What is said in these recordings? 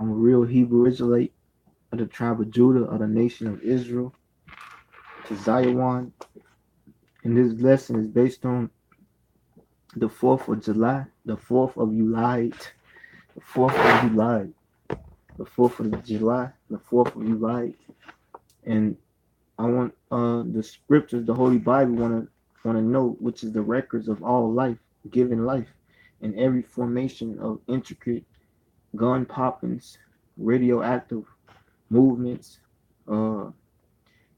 I'm a real Hebrew Israelite of the tribe of Judah of the nation of Israel to Zion. And this lesson is based on the 4th of July, the 4th of July, the 4th of July, the 4th of July, the 4th of July. And I want the scriptures, the Holy Bible, want to know which is the records of all life, given life, and every formation of intricate gun poppings, radioactive movements, uh,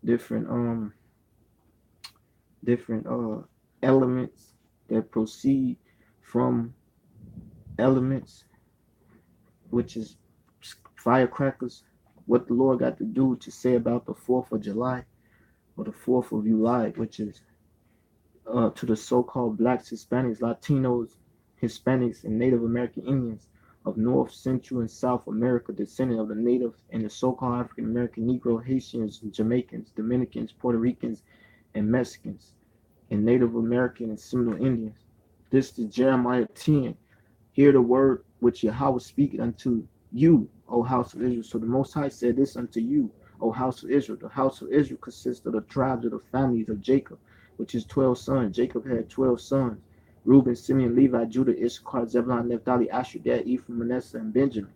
different different elements that proceed from elements, which is firecrackers. What the Lord got to do to say about the 4th of July or the 4th of July, which is to the so-called blacks, Hispanics, Latinos, Hispanics, and Native American Indians of North, Central, and South America, descendant of the native and the so-called African American Negro, Haitians, Jamaicans, Dominicans, Puerto Ricans, and Mexicans, and Native American and Seminole Indians. This is Jeremiah 10. Hear the word which Yahweh speaketh unto you, O house of Israel. So the Most High said this unto you, O house of Israel. The house of Israel consists of the tribes of the families of Jacob, which is 12 sons. Jacob had 12 sons. Reuben, Simeon, Levi, Judah, Issachar, Zebulun, Naphtali, Asher, Gad, Ephraim, Manasseh, and Benjamin,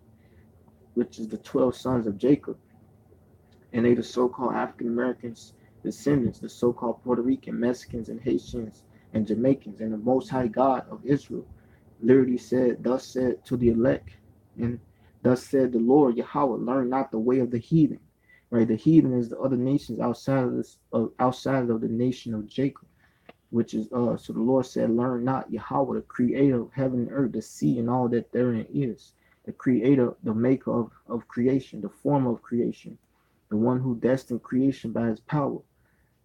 which is the 12 sons of Jacob. And they the so-called African Americans descendants, the so-called Puerto Rican, Mexicans, and Haitians, and Jamaicans. And the Most High God of Israel literally said, thus said to the elect, and thus said the Lord Yahweh, learn not the way of the heathen. Right, the heathen is the other nations outside of this, outside of the nation of Jacob, which is so the Lord said, learn not Yahweh, the creator of heaven and earth, the sea and all that therein is, the creator, the maker of creation, the former of creation, the one who destined creation by his power.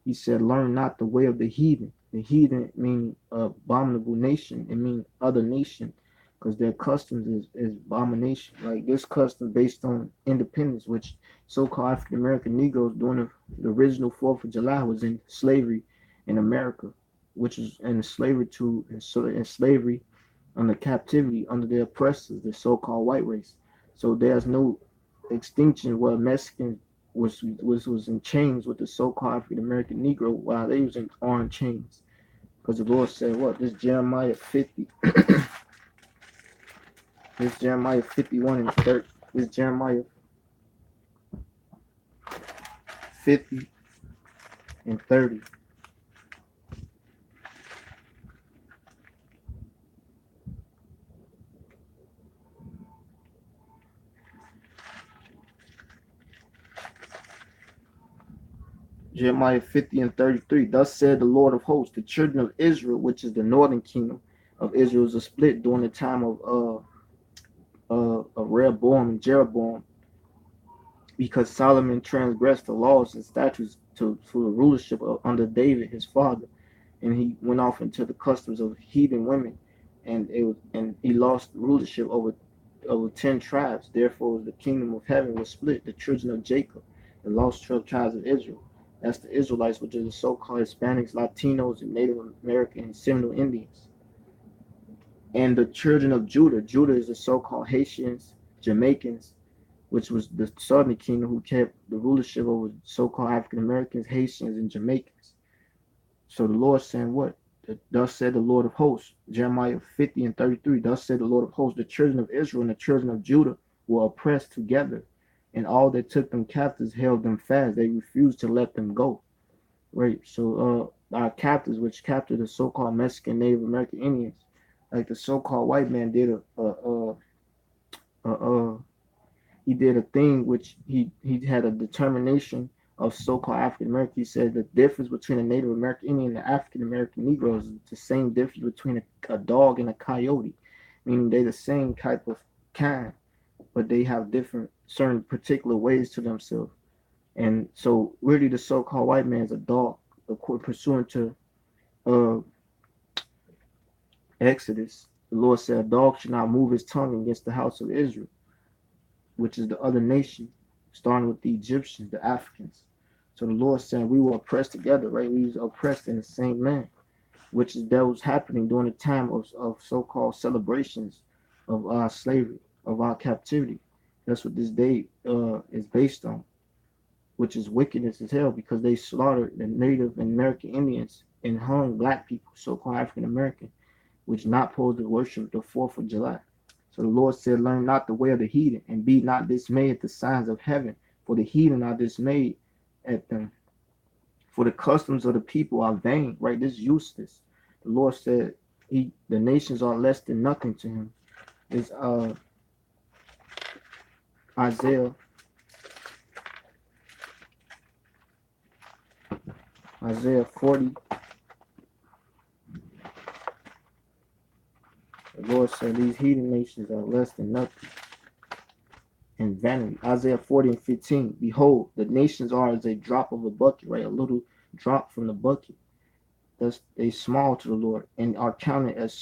He said, learn not the way of the heathen. The heathen mean abominable nation. It means other nation because their customs is abomination. Like this custom based on independence, which so-called African American Negroes during the original 4th of July was in slavery in America, which is in slavery to in slavery under captivity under the oppressors, the so-called white race. So there's no extinction where Mexicans was in chains with the so-called African American Negro while they was in orange chains. Because the Lord said what? This Jeremiah 50, this Jeremiah 51 and 30, this Jeremiah 50 and 30. Jeremiah 50 and 33. Thus said the Lord of hosts, the children of Israel, which is the northern kingdom of Israel, is a split during the time of Rehoboam and Jeroboam, because Solomon transgressed the laws and statutes to the rulership under David, his father, and he went off into the customs of heathen women, and he lost rulership over 10 tribes. Therefore, the kingdom of heaven was split. The children of Jacob, the lost 12 tribes of Israel. That's the Israelites, which are the so-called Hispanics, Latinos, and Native American and Seminole Indians. And the children of Judah. Judah is the so-called Haitians, Jamaicans, which was the southern kingdom who kept the rulership over so-called African Americans, Haitians, and Jamaicans. So the Lord saying what? Thus said the Lord of hosts, Jeremiah 50 and 33, thus said the Lord of hosts, the children of Israel and the children of Judah were oppressed together, and all that took them captives held them fast. They refused to let them go. Right? So our captives, which captured the so-called Mexican Native American Indians, like the so-called white man did a, a he did a thing which he had a determination of so-called African American. He said the difference between a Native American Indian and the African American Negro is the same difference between a dog and a coyote, meaning they're the same type of kind, but they have different certain particular ways to themselves. And so really the so-called white man is a dog, pursuant to uh, Exodus. The Lord said a dog should not move his tongue against the house of Israel, which is the other nation, starting with the Egyptians, the Africans. So the Lord said we were oppressed together, right? We was oppressed in the same land, which is that was happening during the time of so-called celebrations of our slavery, of our captivity. That's what this day is based on, which is wickedness as hell because they slaughtered the Native American Indians and hung black people, so-called African American, which not supposed to worship the 4th of July. So the Lord said, learn not the way of the heathen, and be not dismayed at the signs of heaven, for the heathen are dismayed at them. For the customs of the people are vain, right? This is useless. The Lord said, the nations are less than nothing to him. It's Isaiah, Isaiah 40. The Lord said, these heathen nations are less than nothing and vanity. Isaiah 40 and 15. Behold, the nations are as a drop of a bucket, right? A little drop from the bucket. Thus they small to the Lord and are counted as a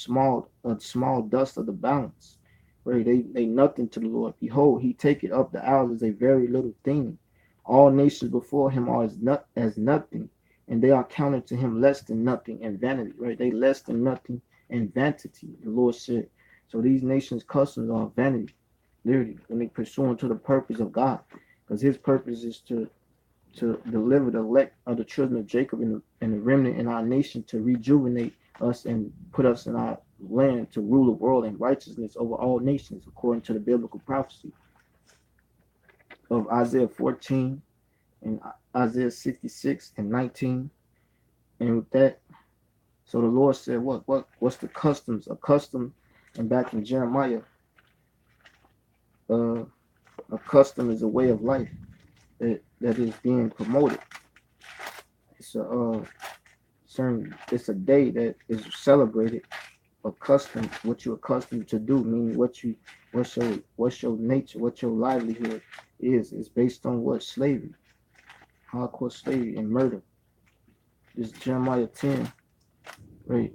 small dust of the balance. Right? They nothing to the Lord. Behold, he taketh up the hours as a very little thing. All nations before him are as nothing, and they are counted to him less than nothing and vanity. Right? They less than nothing and vanity, the Lord said. So these nations' customs are vanity, literally, when they pursuing to the purpose of God. Because his purpose is to deliver the elect of the children of Jacob and the remnant in our nation, to rejuvenate us and put us in our land to rule the world in righteousness over all nations, according to the biblical prophecy of Isaiah 14 and Isaiah 66 and 19. And with that, so the Lord said, what's the customs? A custom, and back in Jeremiah, a custom is a way of life that is being promoted. It's it's a day that is celebrated. Accustomed, what you're accustomed to do, meaning what's your nature, what your livelihood is based on what? Slavery, hardcore slavery and murder. This is Jeremiah 10, right?